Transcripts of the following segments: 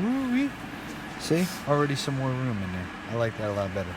Ooh-wee. See, already some more room in there. I like that a lot better.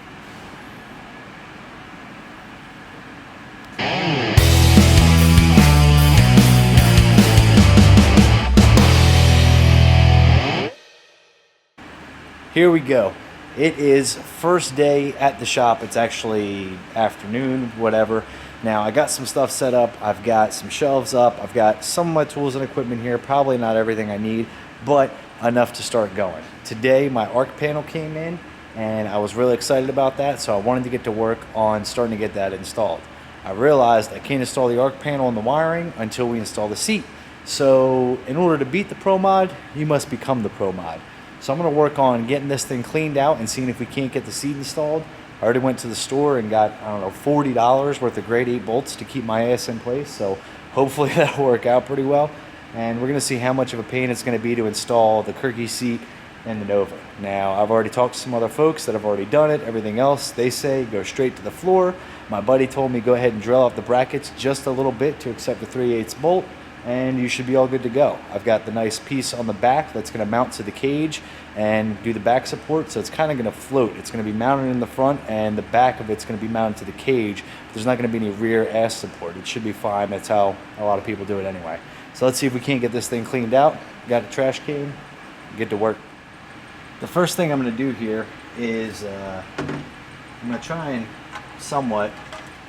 Here we go. It is first day at the shop. It's actually afternoon, whatever. Now I got some stuff set up. I've got some shelves up. I've got some of my tools and equipment here. Probably not everything I need, but enough to start going. Today my arc panel came in and I was really excited about that. So I wanted to get to work on starting to get that installed. I realized I can't install the arc panel and the wiring until we install the seat. So in order to beat the Pro Mod, you must become the Pro Mod. So I'm going to work on getting this thing cleaned out and seeing if we can't get the seat installed. I already went to the store and got, I don't know, $40 worth of grade 8 bolts to keep my ass in place. So hopefully that'll work out pretty well. And we're going to see how much of a pain it's going to be to install the Kirky seat and the Nova. Now, I've already talked to some other folks that have already done it. Everything else, they say, go straight to the floor. My buddy told me go ahead and drill out the brackets just a little bit to accept the 3/8 bolt. And you should be all good to go. I've got the nice piece on the back that's gonna mount to the cage and do the back support, so it's kind of gonna float. It's gonna be mounted in the front and the back of it's gonna be mounted to the cage. There's not gonna be any rear ass support. It should be fine. That's how a lot of people do it anyway. So let's see if we can't get this thing cleaned out. Got a trash can, get to work. The first thing I'm gonna do here is I'm gonna try and somewhat,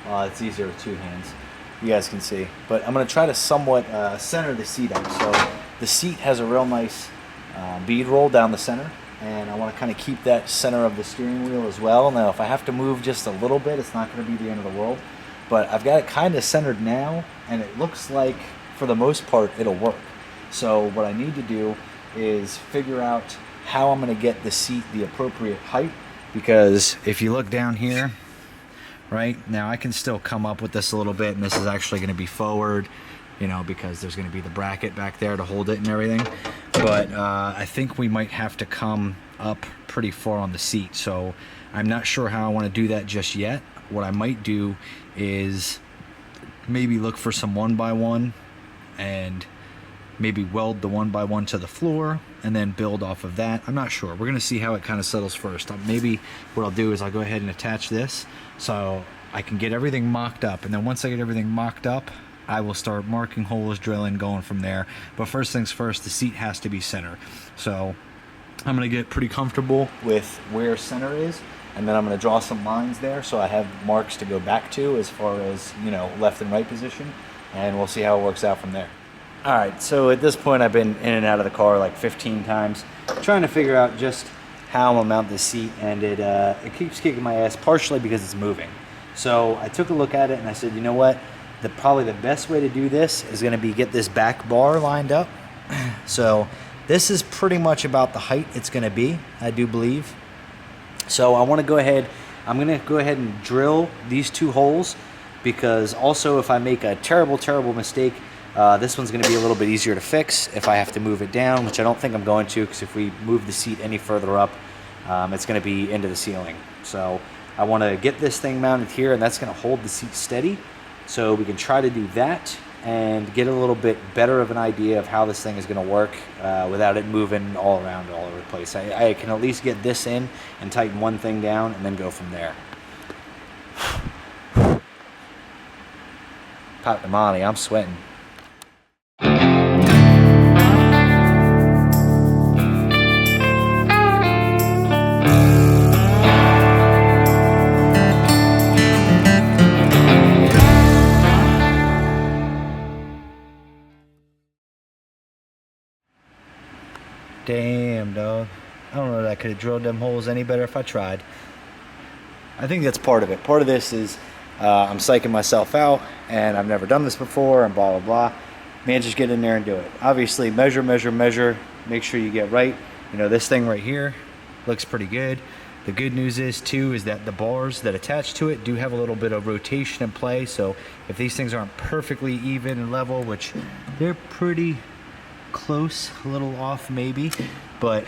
it's easier with two hands. You guys can see, but I'm going to try to somewhat center the seat up. So the seat has a real nice bead roll down the center, and I want to kind of keep that center of the steering wheel as well. Now if I have to move just a little bit, it's not going to be the end of the world, but I've got it kind of centered now, and it looks like for the most part it'll work. So what I need to do is figure out how I'm going to get the seat the appropriate height, because if you look down here, right now I can still come up with this a little bit, and this is actually going to be forward, you know, because there's going to be the bracket back there to hold it and everything. But I think we might have to come up pretty far on the seat, so I'm not sure how I want to do that just yet. What I might do is maybe look for some 1x1 and maybe weld the 1x1 to the floor and then build off of that. I'm not sure. We're going to see how it kind of settles first. Maybe what I'll do is I'll go ahead and attach this so I can get everything mocked up, and then once I get everything mocked up, I will start marking holes, drilling, going from there. But first things first, the seat has to be center. So I'm going to get pretty comfortable with where center is, and then I'm going to draw some lines there so I have marks to go back to as far as, you know, left and right position, and we'll see how it works out from there. Alright, so at this point I've been in and out of the car like 15 times trying to figure out just how I'm going to mount this seat, and it keeps kicking my ass, partially because it's moving. So I took a look at it and I said, you know what, probably the best way to do this is going to be get this back bar lined up. So this is pretty much about the height it's going to be, I do believe. So I want to go ahead, I'm going to go ahead and drill these two holes, because also if I make a terrible mistake, this one's going to be a little bit easier to fix if I have to move it down, which I don't think I'm going to, because if we move the seat any further up, it's going to be into the ceiling. So I want to get this thing mounted here, and that's going to hold the seat steady. So we can try to do that and get a little bit better of an idea of how this thing is going to work without it moving all around all over the place. I can at least get this in and tighten one thing down and then go from there. Pop the Molly, I'm sweating. Damn, dog. I don't know that I could have drilled them holes any better if I tried. I think that's part of it. Part of this is I'm psyching myself out, and I've never done this before, and blah, blah, blah. Man, just get in there and do it. Obviously, measure, make sure you get right. You know, this thing right here looks pretty good. The good news is, too, is that the bars that attach to it do have a little bit of rotation in play, so if these things aren't perfectly even and level, which they're pretty close, a little off maybe, but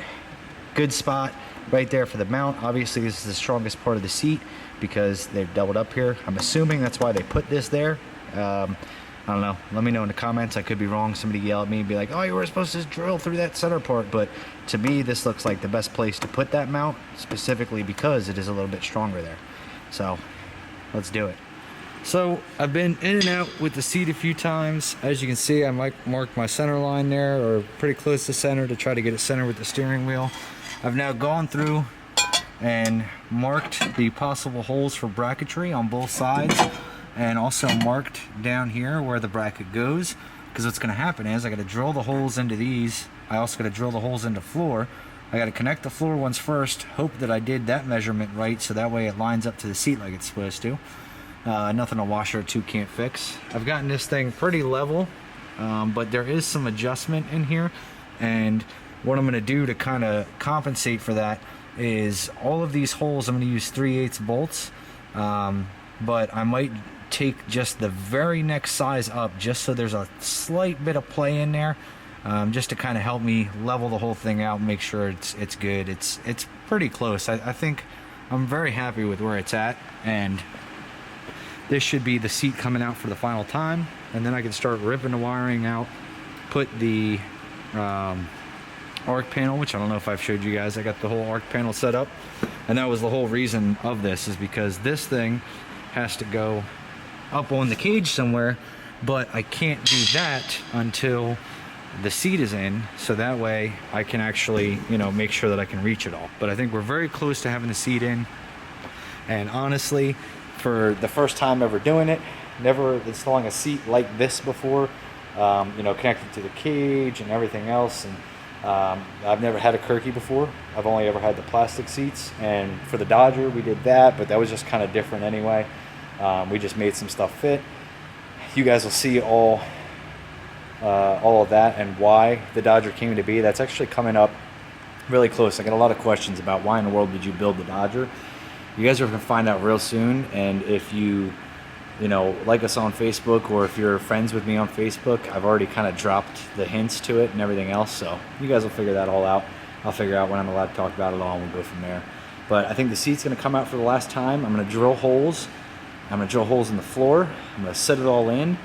good spot right there for the mount. Obviously this is the strongest part of the seat because they've doubled up here. I'm assuming that's why they put this there. I don't know. Let me know in the comments. I could be wrong. Somebody yell at me and be like, oh, you were supposed to drill through that center part. But to me, this looks like the best place to put that mount, specifically because it is a little bit stronger there. So let's do it. So I've been in and out with the seat a few times. As you can see, I might mark my center line there, or pretty close to center, to try to get it center with the steering wheel. I've now gone through and marked the possible holes for bracketry on both sides, and also marked down here where the bracket goes, because what's going to happen is I got to drill the holes into these. I also got to drill the holes into floor. I got to connect the floor ones first, hope that I did that measurement right, so that way it lines up to the seat like it's supposed to. Nothing a washer or two can't fix. I've gotten this thing pretty level, but there is some adjustment in here, and what I'm going to do to kind of compensate for that is all of these holes I'm going to use 3/8 bolts, but I might take just the very next size up, just so there's a slight bit of play in there, just to kind of help me level the whole thing out and make sure it's good. It's pretty close. I think I'm very happy with where it's at, and this should be the seat coming out for the final time, and then I can start ripping the wiring out, put the arc panel, which I don't know if I've showed you guys. I got the whole arc panel set up, and that was the whole reason of this, is because this thing has to go up on the cage somewhere, but I can't do that until the seat is in, so that way I can actually, you know, make sure that I can reach it all. But I think we're very close to having the seat in, and honestly, for the first time ever doing it, never installing a seat like this before, you know, connected to the cage and everything else, and I've never had a Kirky before. I've only ever had the plastic seats, and for the Dodger we did that, but that was just kind of different anyway. We just made some stuff fit. You guys will see all of that and why the Dodger came to be. That's actually coming up really close. I got a lot of questions about why in the world did you build the Dodger. You guys are going to find out real soon, and if you know, like us on Facebook, or if you're friends with me on Facebook, I've already kind of dropped the hints to it and everything else, so you guys will figure that all out. I'll figure out when I'm allowed to talk about it all, and we'll go from there. But I think the seat's going to come out for the last time. I'm going to drill holes. I'm going to drill holes in the floor. I'm going to set it all in,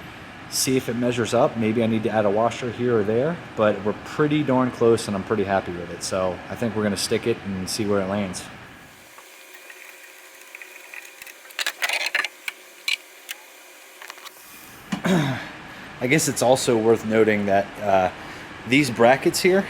see if it measures up. Maybe I need to add a washer here or there, but we're pretty darn close, and I'm pretty happy with it. So I think we're going to stick it and see where it lands. I guess it's also worth noting that these brackets here,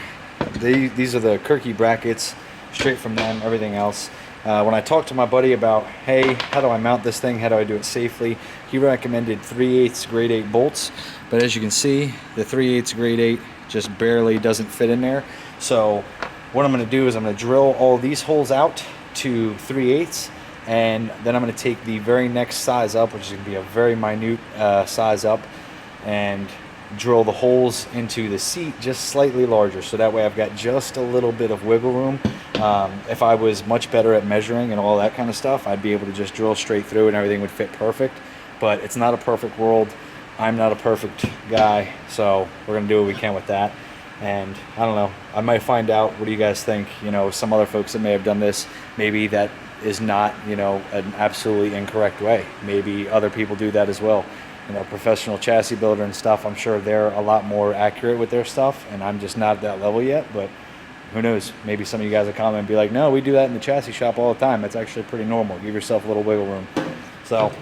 these are the Kirky brackets, straight from them, everything else. When I talked to my buddy about, hey, how do I mount this thing, how do I do it safely, he recommended 3/8 grade 8 bolts, but as you can see, the 3/8 grade 8 just barely doesn't fit in there. So what I'm going to do is I'm going to drill all these holes out to 3/8, and then I'm going to take the very next size up, which is going to be a very minute size up, and drill the holes into the seat just slightly larger, so that way I've got just a little bit of wiggle room. If I was much better at measuring and all that kind of stuff, I'd be able to just drill straight through and everything would fit perfect, but it's not a perfect world. I'm not a perfect guy, so we're gonna do what we can with that. And I don't know, I might find out. What do you guys think? You know, some other folks that may have done this, maybe that is not, you know, an absolutely incorrect way. Maybe other people do that as well. You know, professional chassis builder and stuff, I'm sure they're a lot more accurate with their stuff, and I'm just not at that level yet. But who knows, maybe some of you guys will comment and be like, no, we do that in the chassis shop all the time, that's actually pretty normal. Give yourself a little wiggle room. So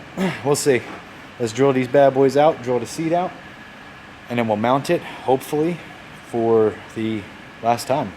we'll see. Let's drill these bad boys out, drill the seat out, and then we'll mount it, hopefully, for the last time.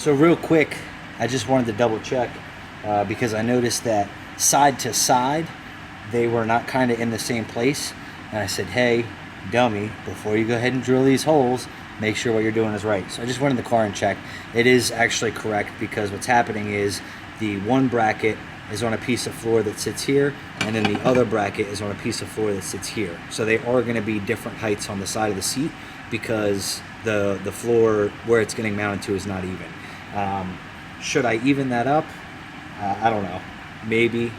So real quick, I just wanted to double check because I noticed that side to side, they were not kind of in the same place. And I said, hey, dummy, before you go ahead and drill these holes, make sure what you're doing is right. So I just went in the car and checked. It is actually correct, because what's happening is the one bracket is on a piece of floor that sits here, and then the other bracket is on a piece of floor that sits here. So they are going to be different heights on the side of the seat, because the floor where it's getting mounted to is not even. Should I even that up? I don't know. Maybe.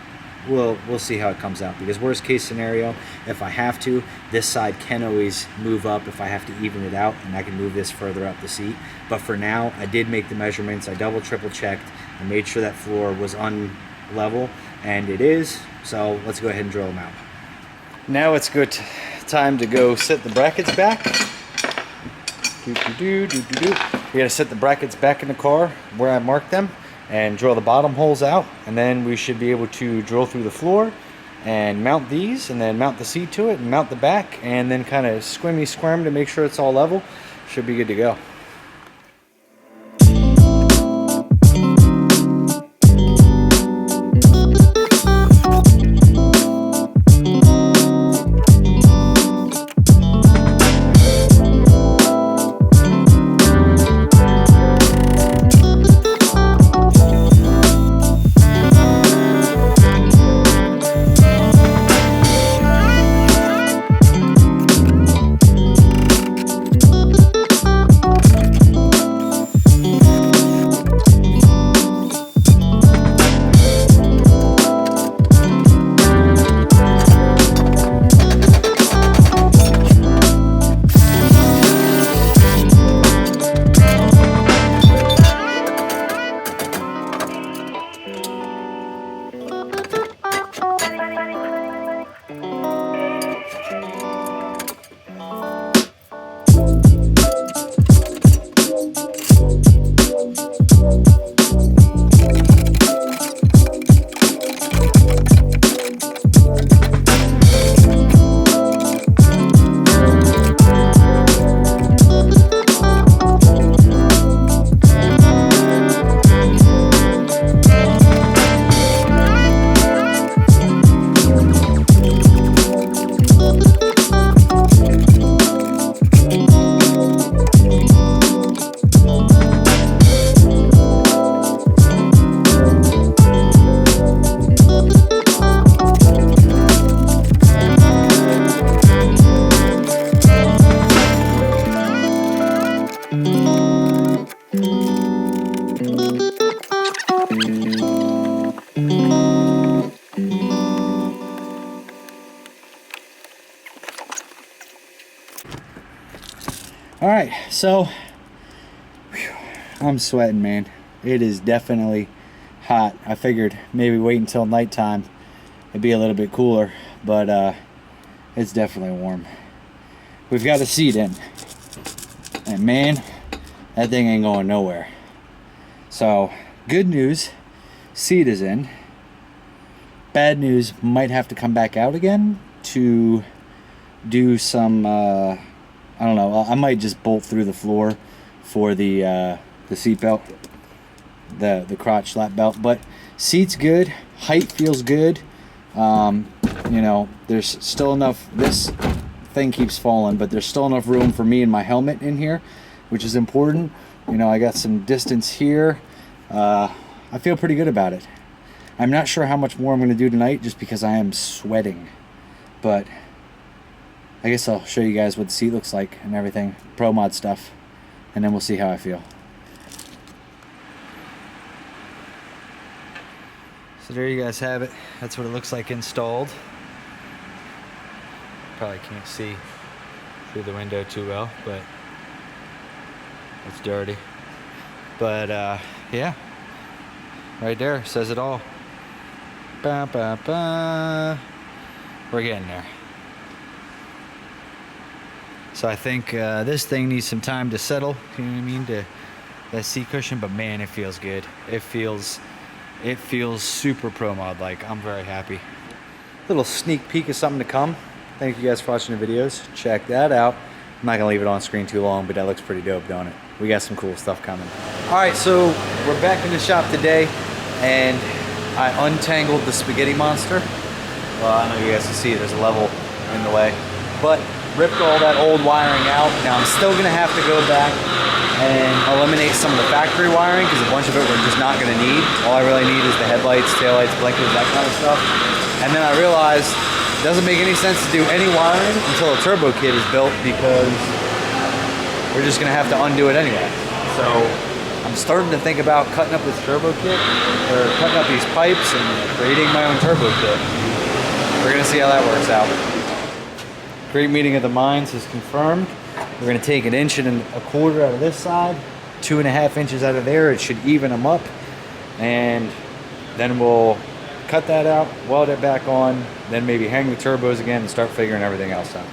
We'll see how it comes out, because worst case scenario, if I have to, this side can always move up if I have to even it out, and I can move this further up the seat. But for now, I did make the measurements. I double, triple checked and made sure that floor was unlevel, and it is. So let's go ahead and drill them out. Now it's good time to go set the brackets back. We gotta set the brackets back in the car where I marked them and drill the bottom holes out, and then we should be able to drill through the floor and mount these, and then mount the seat to it and mount the back, and then kind of squirm to make sure it's all level. Should be good to go. All right, so whew, I'm sweating, man. It is definitely hot. I figured maybe wait until nighttime, it'd be a little bit cooler, but it's definitely warm. We've got a seat in, and man, that thing ain't going nowhere. So good news, seat is in. Bad news, might have to come back out again to do some I don't know, I might just bolt through the floor for the seat belt, the crotch lap belt. But seat's good, height feels good. You know, there's still enough, this thing keeps falling, but there's still enough room for me and my helmet in here, which is important. You know, I got some distance here. I feel pretty good about it. I'm not sure how much more I'm going to do tonight, just because I am sweating. But I guess I'll show you guys what the seat looks like and everything, pro mod stuff, and then we'll see how I feel. So there you guys have it. That's what it looks like installed. Probably can't see through the window too well, but it's dirty. But yeah, right there says it all. Ba, ba, ba. We're getting there. So I think this thing needs some time to settle, you know what I mean, to that seat cushion, but man, it feels good. It feels super pro mod like. I'm very happy. Little sneak peek of something to come. Thank you guys for watching the videos. Check that out. I'm not gonna leave it on screen too long, but that looks pretty dope, don't it? We got some cool stuff coming. All right, so we're back in the shop today, and I untangled the spaghetti monster. Well, I know you guys can see there's a level in the way, but ripped all that old wiring out. Now I'm still gonna have to go back and eliminate some of the factory wiring because a bunch of it we're just not gonna need. All I really need is the headlights, taillights, blinkers, that kind of stuff. And then I realized it doesn't make any sense to do any wiring until a turbo kit is built because we're just gonna have to undo it anyway. So I'm starting to think about cutting up this turbo kit, or cutting up these pipes and creating my own turbo kit. We're gonna see how that works out. Great meeting of the minds is confirmed. We're gonna take 1.25 inches out of this side, 2.5 inches out of there. It should even them up. And then we'll cut that out, weld it back on, then maybe hang the turbos again and start figuring everything else out.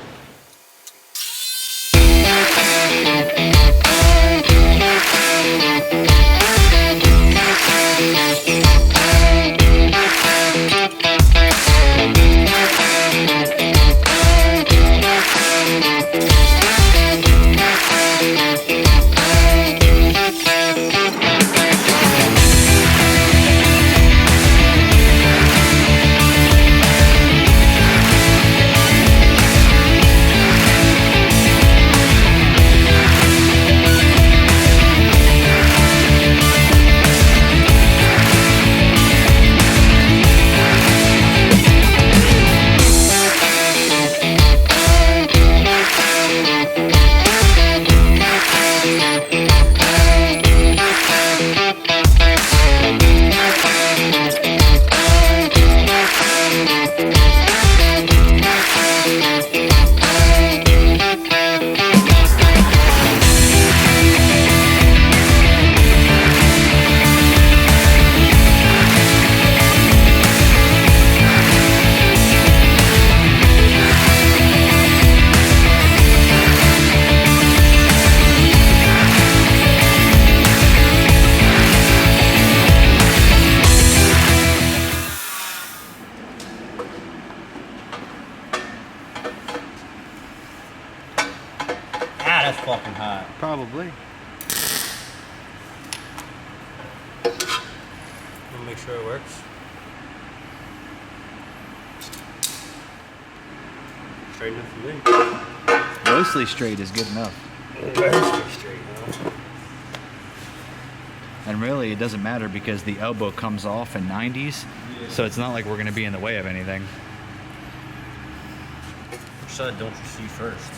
That's fucking hot. Probably. Wanna make sure it works. Straight enough for me. Mostly straight is good enough. Mostly straight, huh? And really, it doesn't matter because the elbow comes off in 90s, so it's not like we're gonna be in the way of anything. Which side don't you see first?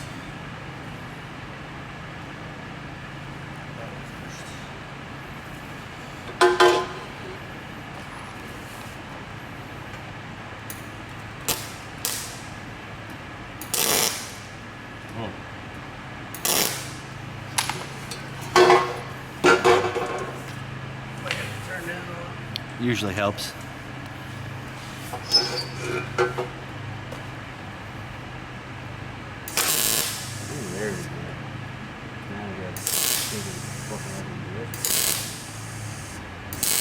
Usually helps. There we go. Now we got fucking up and do it.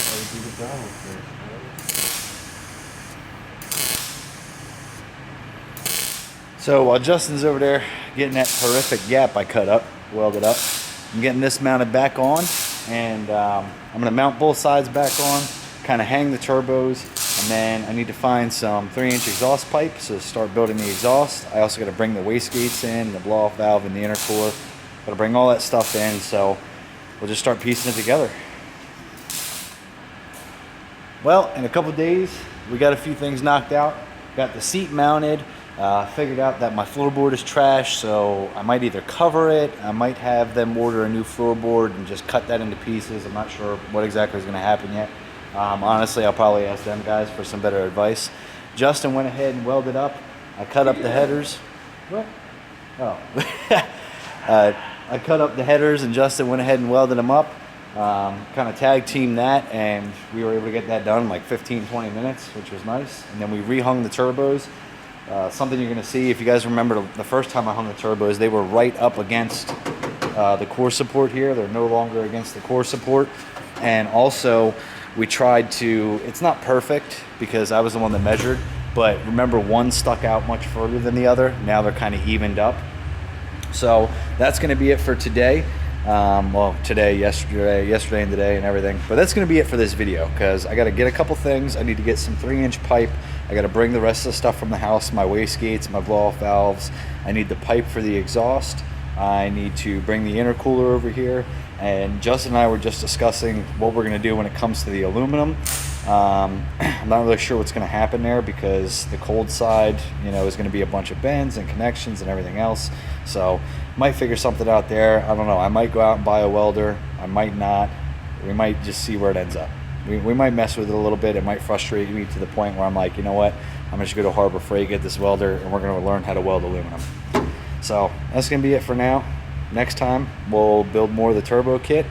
How would you do the throttle first? So while Justin's over there getting that horrific gap I cut up, welded up, I'm getting this mounted back on, and I'm gonna mount both sides back on, kind of hang the turbos, and then I need to find some 3-inch exhaust pipes to start building the exhaust. I also got to bring the wastegates in, the blow-off valve, and the intercooler. Got to bring all that stuff in, so we'll just start piecing it together. Well, in a couple days, we got a few things knocked out. Got the seat mounted. Figured out that my floorboard is trash, so I might either cover it, I might have them order a new floorboard and just cut that into pieces. I'm not sure what exactly is going to happen yet. Honestly, I'll probably ask them guys for some better advice. Justin went ahead and welded up. I cut up the headers. What? Oh. I cut up the headers and Justin went ahead and welded them up. Kind of tag teamed that, and we were able to get that done in like 15-20 minutes, which was nice. And then we rehung the turbos. Something you're going to see, if you guys remember the first time I hung the turbos, they were right up against the core support here. They're no longer against the core support. And also, we tried to, it's not perfect because I was the one that measured, but remember one stuck out much further than the other. Now they're kind of evened up. So that's going to be it for today. Well, yesterday and today and everything. But that's going to be it for this video, because I got to get a couple things. I need to get some 3-inch pipe. I got to bring the rest of the stuff from the house, my wastegates, my blow-off valves. I need the pipe for the exhaust. I need to bring the intercooler over here. And Justin and I were just discussing what we're going to do when it comes to the aluminum. I'm not really sure what's going to happen there, because the cold side, you know, is going to be a bunch of bends and connections and everything else. So might figure something out there. I don't know. I might go out and buy a welder. I might not. We might just see where it ends up. We might mess with it a little bit. It might frustrate me to the point where I'm like, you know what? I'm just going to go to Harbor Freight, get this welder, and we're going to learn how to weld aluminum. So that's going to be it for now. Next time we'll build more of the turbo kit,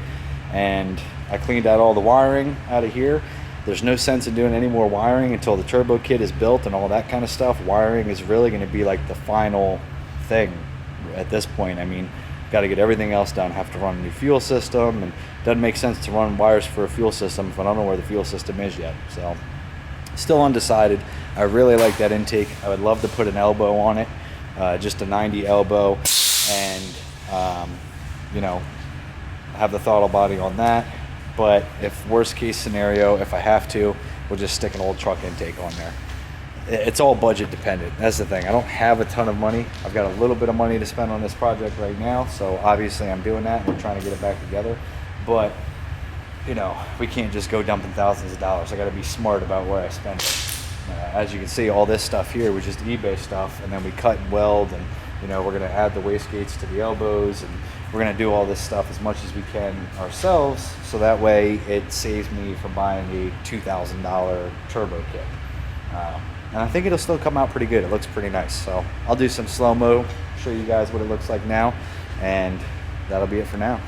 and I cleaned out all the wiring out of here. There's no sense in doing any more wiring until the turbo kit is built and all that kind of stuff. Wiring is really going to be like the final thing at this point. I mean, got to get everything else done. Have to run a new fuel system, and it doesn't make sense to run wires for a fuel system if I don't know where the fuel system is yet. So still undecided. I really like that intake. I would love to put an elbow on it, just a 90 elbow, and you know, have the throttle body on that. But if worst case scenario, if I have to, we'll just stick an old truck intake on there. It's all budget dependent. That's the thing. I don't have a ton of money. I've got a little bit of money to spend on this project right now, so obviously I'm doing that. We're trying to get it back together. But, you know, we can't just go dumping thousands of dollars. I got to be smart about where I spend it. As you can see, all this stuff here was just eBay stuff, and then we cut and weld, and you know, we're going to add the wastegates to the elbows, and we're going to do all this stuff as much as we can ourselves, so that way it saves me from buying a $2,000 turbo kit. And I think it'll still come out pretty good. It looks pretty nice. So I'll do some slow-mo, show you guys what it looks like now, and that'll be it for now.